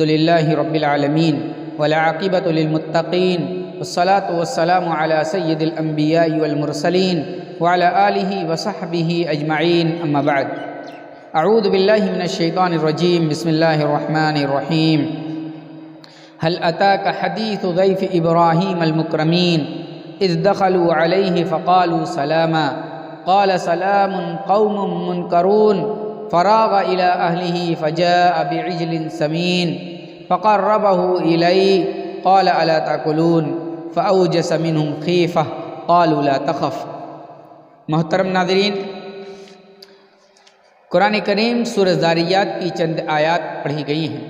لله رب العالمين والعاقبة للمتقين والصلاة والسلام على سيد الأنبياء والمرسلين وعلى آله وصحبه أجمعين أما بعد أعوذ بالله من الشيطان الرجيم بسم الله الرحمن الرحيم هل أتاك حديث ضيف إبراهيم المكرمين إذ دخلوا عليه فقالوا سلاما قال سلام قوم منكرون فراغ إلى أهله فجاء بعجل سمين فقربه إليه قال ألا تأكلون فأوجس منهم خيفة قالوا لا تخف۔ محترم ناظرین، قرآن کریم سورہ ذاریات کی چند آیات پڑھی گئی ہیں۔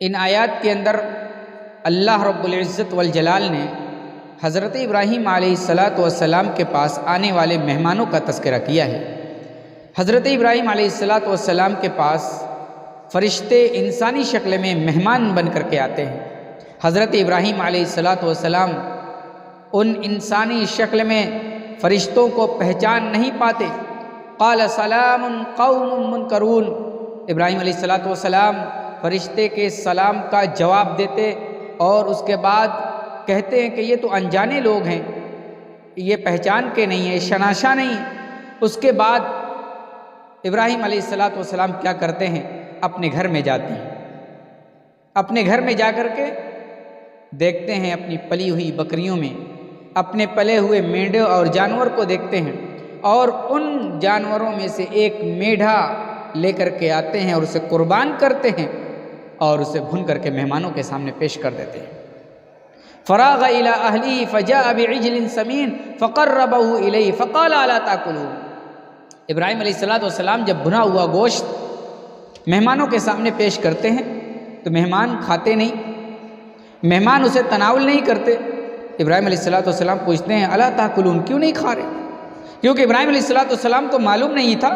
ان آیات کے اندر اللہ رب العزت والجلال نے حضرت ابراہیم علیہ السلام کے پاس آنے والے مہمانوں کا تذکرہ کیا ہے۔ حضرت ابراہیم علیہ السلام کے پاس فرشتے انسانی شکل میں مہمان بن کر کے آتے ہیں۔ حضرت ابراہیم علیہ السلام ان انسانی شکل میں فرشتوں کو پہچان نہیں پاتے۔ قال سلام قوم منکرون، ابراہیم علیہ السلام فرشتے کے سلام کا جواب دیتے اور اس کے بعد کہتے ہیں کہ یہ تو انجانے لوگ ہیں، یہ پہچان کے نہیں ہیں، شناسا نہیں ہیں۔ اس کے بعد ابراہیم علیہ السلام کیا کرتے ہیں؟ اپنے گھر میں جاتے ہیں۔ اپنے گھر میں جا کر کے دیکھتے ہیں اپنی پلی ہوئی بکریوں میں اپنے پلے ہوئے مینڈے اور جانور کو دیکھتے ہیں، اور ان جانوروں میں سے ایک میڈھا لے کر کے آتے ہیں اور اسے قربان کرتے ہیں اور اسے بھون کر کے مہمانوں کے سامنے پیش کر دیتے ہیں۔ فراغ الى اہلہ فجاء بعجل سمین فقربہ الیہ فقال الا تاکلون۔ ابراہیم علیہ السلام جب بھنا ہوا گوشت مہمانوں کے سامنے پیش کرتے ہیں تو مہمان کھاتے نہیں، مہمان اسے تناول نہیں کرتے۔ ابراہیم علیہ السلام پوچھتے ہیں الا تاکلون، کیوں نہیں کھا رہے؟ کیونکہ ابراہیم علیہ السلام کو معلوم نہیں تھا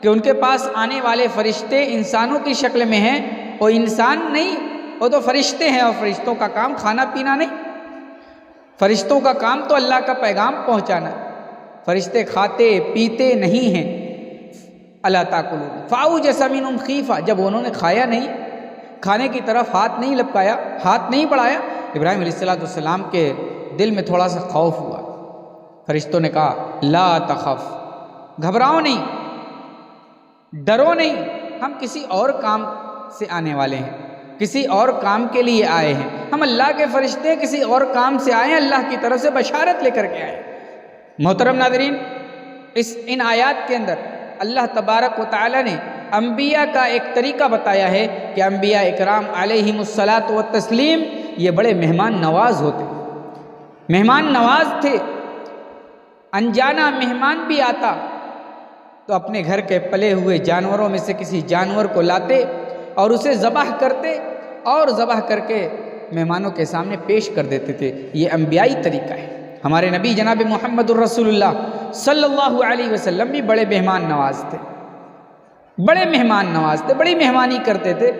کہ ان کے پاس آنے والے فرشتے انسانوں کی شکل میں ہیں۔ وہ انسان نہیں، وہ تو فرشتے ہیں، اور فرشتوں کا کام کھانا پینا نہیں، فرشتوں کا کام تو اللہ کا پیغام پہنچانا ہے۔ فرشتے کھاتے پیتے نہیں ہیں۔ الا تاکلون فاوجس منهم خیفہ، جب انہوں نے کھایا نہیں، کھانے کی طرف ہاتھ نہیں لپکایا، ہاتھ نہیں بڑھایا، ابراہیم علیہ السلام کے دل میں تھوڑا سا خوف ہوا۔ فرشتوں نے کہا لا تخف، گھبراؤ نہیں، ڈرو نہیں، ہم کسی اور کام سے آنے والے ہیں، کسی اور کام کے لیے آئے ہیں، ہم اللہ کے فرشتے کسی اور کام سے آئے ہیں، اللہ کی طرف سے بشارت لے کر کے آئے ہیں۔ محترم ناظرین، ان آیات کے اندر اللہ تبارک و تعالی نے انبیاء کا ایک طریقہ بتایا ہے کہ انبیاء اکرام علیہم الصلاۃ والتسلیم یہ بڑے مہمان نواز ہوتے، مہمان نواز تھے۔ انجانا مہمان بھی آتا تو اپنے گھر کے پلے ہوئے جانوروں میں سے کسی جانور کو لاتے اور اسے ذبح کرتے اور ذبح کر کے مہمانوں کے سامنے پیش کر دیتے تھے۔ یہ انبیائی طریقہ ہے۔ ہمارے نبی جناب محمد الرسول اللہ صلی اللہ علیہ وسلم بھی بڑے مہمان نواز تھے، بڑے مہمان نواز تھے، بڑی مہمانی کرتے تھے۔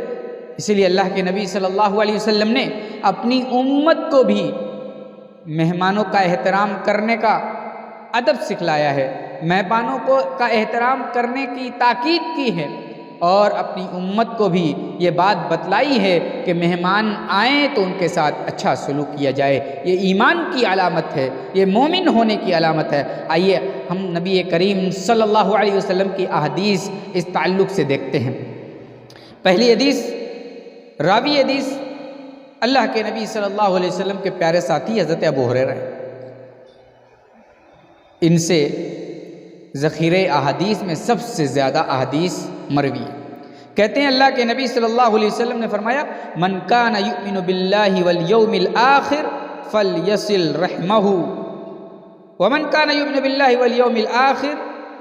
اسی لیے اللہ کے نبی صلی اللہ علیہ وسلم نے اپنی امت کو بھی مہمانوں کا احترام کرنے کا ادب سکھلایا ہے، مہمانوں کا احترام کرنے کی تاکید کی ہے، اور اپنی امت کو بھی یہ بات بتلائی ہے کہ مہمان آئیں تو ان کے ساتھ اچھا سلوک کیا جائے۔ یہ ایمان کی علامت ہے، یہ مومن ہونے کی علامت ہے۔ آئیے ہم نبی کریم صلی اللہ علیہ وسلم کی احادیث اس تعلق سے دیکھتے ہیں۔ پہلی حدیث، راوی حدیث اللہ کے نبی صلی اللہ علیہ وسلم کے پیارے ساتھی حضرت ابو ہریرہ ہیں۔ ان سے ذخیرہ احادیث میں سب سے زیادہ احادیث مروی ہے۔ کہتے ہیں اللہ کے نبی صلی اللہ علیہ وسلم نے فرمایا من کان یؤمن باللہ والیوم الآخر فلیصل رحمہ ومن کان یؤمن باللہ والیوم الآخر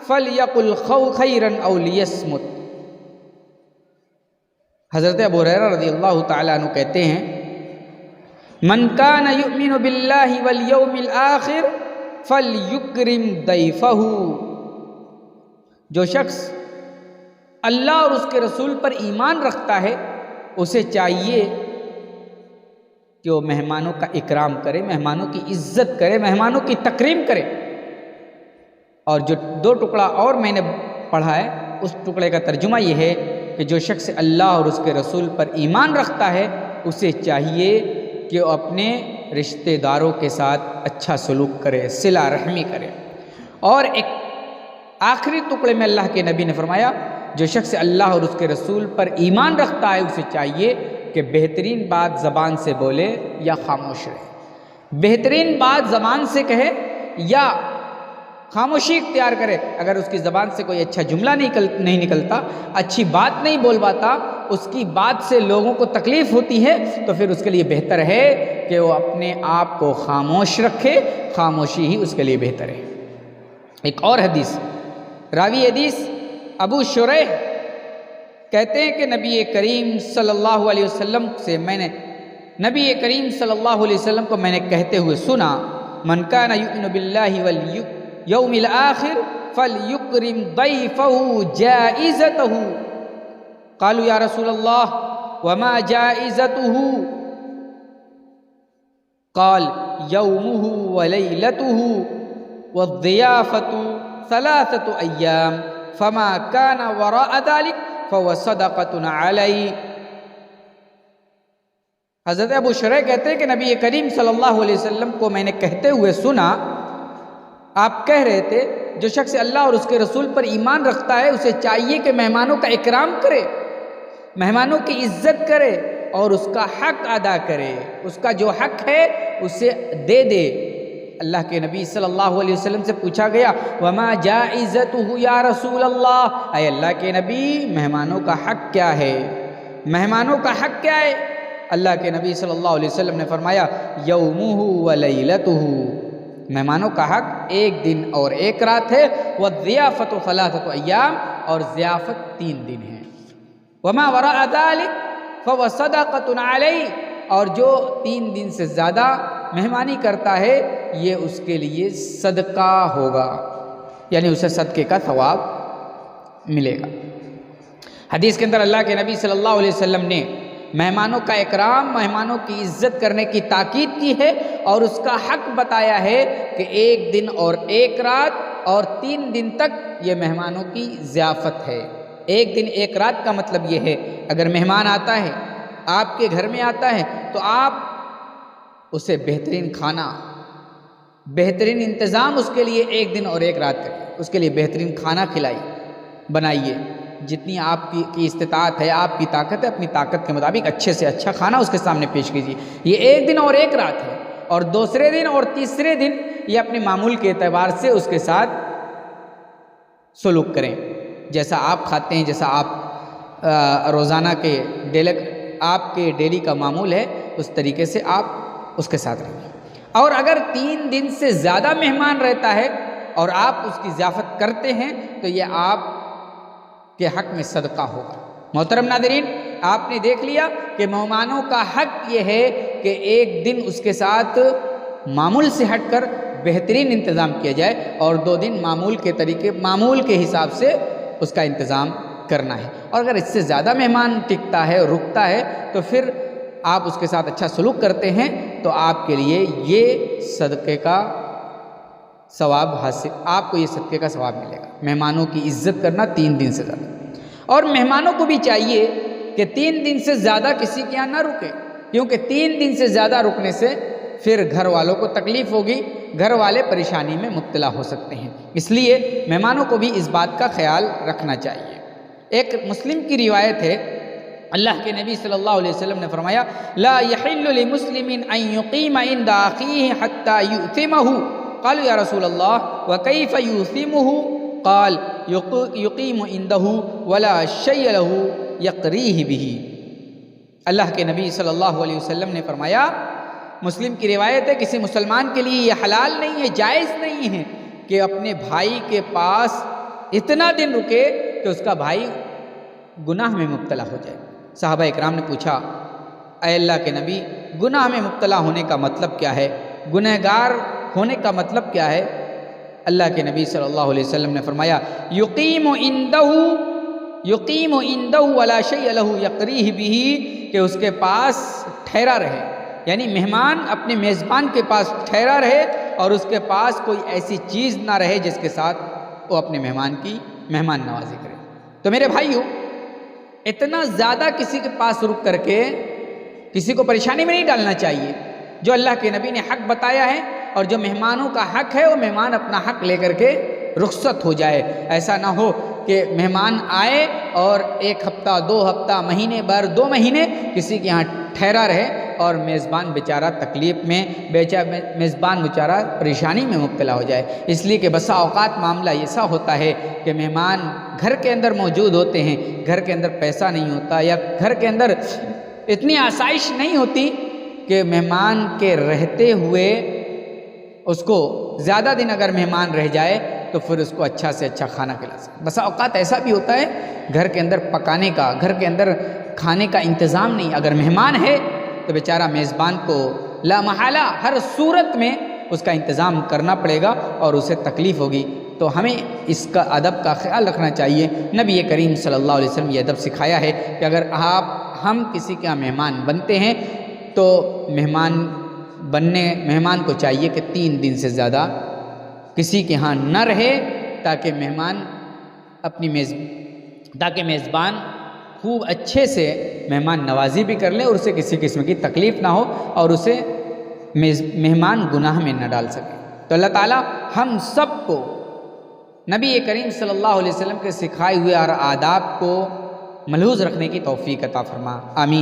فلیقل خیرا او لیصمت۔ حضرت ابو ہریرہ رضی اللہ تعالیٰ عنہ کہتے ہیں من کان یؤمن باللہ والیوم الآخر فلیکرم ضیفہ، جو شخص اللہ اور اس کے رسول پر ایمان رکھتا ہے اسے چاہیے کہ وہ مہمانوں کا اکرام کرے، مہمانوں کی عزت کرے، مہمانوں کی تکریم کرے۔ اور جو دو ٹکڑا اور میں نے پڑھا ہے اس ٹکڑے کا ترجمہ یہ ہے کہ جو شخص اللہ اور اس کے رسول پر ایمان رکھتا ہے اسے چاہیے کہ وہ اپنے رشتہ داروں کے ساتھ اچھا سلوک کرے، صلہ رحمی کرے۔ اور ایک آخری ٹکڑے میں اللہ کے نبی نے فرمایا جو شخص اللہ اور اس کے رسول پر ایمان رکھتا ہے اسے چاہیے کہ بہترین بات زبان سے بولے یا خاموش رہے، بہترین بات زبان سے کہے یا خاموشی اختیار کرے۔ اگر اس کی زبان سے کوئی اچھا جملہ نہیں نکلتا، اچھی بات نہیں بول پاتا، اس کی بات سے لوگوں کو تکلیف ہوتی ہے، تو پھر اس کے لیے بہتر ہے کہ وہ اپنے آپ کو خاموش رکھے، خاموشی ہی اس کے لیے بہتر ہے۔ ایک اور حدیث، راوی حدیث ابو شریح کہتے ہیں کہ نبی کریم صلی اللہ علیہ وسلم سے نبی کریم صلی اللہ علیہ وسلم کو میں نے کہتے ہوئے سنا، من کان یؤمن باللہ والیوم الآخر فلیکرم ضیفہ جائزتہ۔ قالوا یا رسول اللہ وما جائزتہ؟ قال یومہ ولیلتہ والضیافۃ ثلاثة ایام فما كان وراء ذلك فهو صدقة علی۔ حضرت ابو شریح کہتے ہیں کہ نبی کریم صلی اللہ علیہ وسلم کو میں نے کہتے ہوئے سنا، آپ کہہ رہے تھے جو شخص اللہ اور اس کے رسول پر ایمان رکھتا ہے اسے چاہیے کہ مہمانوں کا اکرام کرے، مہمانوں کی عزت کرے اور اس کا حق ادا کرے، اس کا جو حق ہے اسے دے دے۔ اللہ کے نبی صلی اللہ علیہ وسلم سے پوچھا گیا وما جائزتہ یا رسول اللہ، اے اللہ کے نبی مہمانوں کا حق کیا ہے، مہمانوں کا حق کیا ہے؟ اللہ کے نبی صلی اللہ علیہ وسلم نے فرمایا یومہ ولیلتہ، مہمانوں کا حق ایک دن اور ایک رات ہے، والضیافۃ ثلاثۃ ایام، اور ضیافت 3 دن ہے، وما وراء ذلک فهو صدقۃ علی، اور جو 3 دن سے زیادہ مہمانی کرتا ہے یہ اس کے لیے صدقہ ہوگا، یعنی اسے صدقے کا ثواب ملے گا۔ حدیث کے اندر اللہ کے نبی صلی اللہ علیہ وسلم نے مہمانوں کا اکرام، مہمانوں کی عزت کرنے کی تاکید کی ہے اور اس کا حق بتایا ہے کہ 1 دن اور 1 رات اور 3 دن تک یہ مہمانوں کی ضیافت ہے۔ 1 دن 1 رات کا مطلب یہ ہے اگر مہمان آتا ہے، آپ کے گھر میں آتا ہے تو آپ اسے بہترین کھانا، بہترین انتظام اس کے لیے 1 دن اور 1 رات کریں، اس کے لیے بہترین کھانا بنائیے، جتنی آپ کی استطاعت ہے، آپ کی طاقت ہے، اپنی طاقت کے مطابق اچھے سے اچھا کھانا اس کے سامنے پیش کیجیے۔ یہ 1 دن اور 1 رات ہے، اور دوسرے دن اور تیسرے دن یہ اپنے معمول کے اعتبار سے اس کے ساتھ سلوک کریں، جیسا آپ کھاتے ہیں، جیسا آپ روزانہ آپ کے ڈیلی کا معمول ہے اس طریقے سے آپ اس کے ساتھ رہیں۔ اور اگر 3 دن سے زیادہ مہمان رہتا ہے اور آپ اس کی ضیافت کرتے ہیں تو یہ آپ کے حق میں صدقہ ہوگا۔ محترم ناظرین، آپ نے دیکھ لیا کہ مہمانوں کا حق یہ ہے کہ 1 دن اس کے ساتھ معمول سے ہٹ کر بہترین انتظام کیا جائے اور 2 دن معمول کے حساب سے اس کا انتظام کرنا ہے، اور اگر اس سے زیادہ مہمان ٹکتا ہے اور رکتا ہے تو پھر آپ اس کے ساتھ اچھا سلوک کرتے ہیں تو آپ کے لیے یہ صدقے کا ثواب آپ کو یہ صدقے کا ثواب ملے گا۔ مہمانوں کی عزت کرنا 3 دن سے زیادہ، اور مہمانوں کو بھی چاہیے کہ 3 دن سے زیادہ کسی کے یہاں نہ رکے، کیونکہ 3 دن سے زیادہ رکنے سے پھر گھر والوں کو تکلیف ہوگی، گھر والے پریشانی میں مبتلا ہو سکتے ہیں، اس لیے مہمانوں کو بھی اس بات کا خیال رکھنا چاہیے۔ ایک مسلم کی روایت ہے، اللہ کے نبی صلی اللہ علیہ وسلم نے فرمایا لا يحل لمسلم ان يقيم عند اخيه حتى يؤثمه۔ قالوا یا رسول اللہ وكيف يؤثمه؟ قال يقيم عنده ولا شيء له يقريه به۔ اللہ کے نبی صلی اللہ علیہ وسلم نے فرمایا، مسلم کی روایت ہے، کسی مسلمان کے لیے یہ حلال نہیں ہے، جائز نہیں ہے کہ اپنے بھائی کے پاس اتنا دن رکے کہ اس کا بھائی گناہ میں مبتلا ہو جائے۔ صحابہ اکرام نے پوچھا اے اللہ کے نبی، گناہ میں مبتلا ہونے کا مطلب کیا ہے؟ گنہگار ہونے کا مطلب کیا ہے؟ اللہ کے نبی صلی اللہ علیہ وسلم نے فرمایا یقیم عنده ولا شیء له یقریہ بہ، کہ اس کے پاس ٹھہرا رہے، یعنی مہمان اپنے میزبان کے پاس ٹھہرا رہے اور اس کے پاس کوئی ایسی چیز نہ رہے جس کے ساتھ وہ اپنے مہمان کی مہمان نوازی کرے۔ تو میرے بھائیو، اتنا زیادہ کسی کے پاس رک کر کے کسی کو پریشانی میں نہیں ڈالنا چاہیے۔ جو اللہ کے نبی نے حق بتایا ہے اور جو مہمانوں کا حق ہے وہ مہمان اپنا حق لے کر کے رخصت ہو جائے۔ ایسا نہ ہو کہ مہمان آئے اور 1 ہفتہ 2 ہفتہ مہینے بھر 2 مہینے کسی کے یہاں ٹھہرا رہے اور میزبان بیچارہ تکلیف میں، میزبان بیچارہ پریشانی میں مبتلا ہو جائے۔ اس لیے کہ بسا اوقات معاملہ ایسا ہوتا ہے کہ مہمان گھر کے اندر موجود ہوتے ہیں، گھر کے اندر پیسہ نہیں ہوتا یا گھر کے اندر اتنی آسائش نہیں ہوتی کہ مہمان کے رہتے ہوئے اس کو زیادہ دن اگر مہمان رہ جائے تو پھر اس کو اچھا سے اچھا کھانا کھلا سکے۔ بسا اوقات ایسا بھی ہوتا ہے گھر کے اندر پکانے کا، گھر کے اندر کھانے کا انتظام نہیں، اگر مہمان ہے تو بیچارہ میزبان کو لا محالہ ہر صورت میں اس کا انتظام کرنا پڑے گا اور اسے تکلیف ہوگی۔ تو ہمیں اس کا ادب کا خیال رکھنا چاہیے۔ نبی کریم صلی اللہ علیہ وسلم یہ ادب سکھایا ہے کہ اگر ہم کسی کا مہمان بنتے ہیں تو مہمان کو چاہیے کہ 3 دن سے زیادہ کسی کے ہاں نہ رہے تاکہ میزبان خوب اچھے سے مہمان نوازی بھی کر لے اور اسے کسی قسم کی تکلیف نہ ہو اور اسے مہمان گناہ میں نہ ڈال سکے۔ تو اللہ تعالیٰ ہم سب کو نبی کریم صلی اللہ علیہ وسلم کے سکھائے ہوئے اور آداب کو ملحوظ رکھنے کی توفیق عطا فرما، آمین۔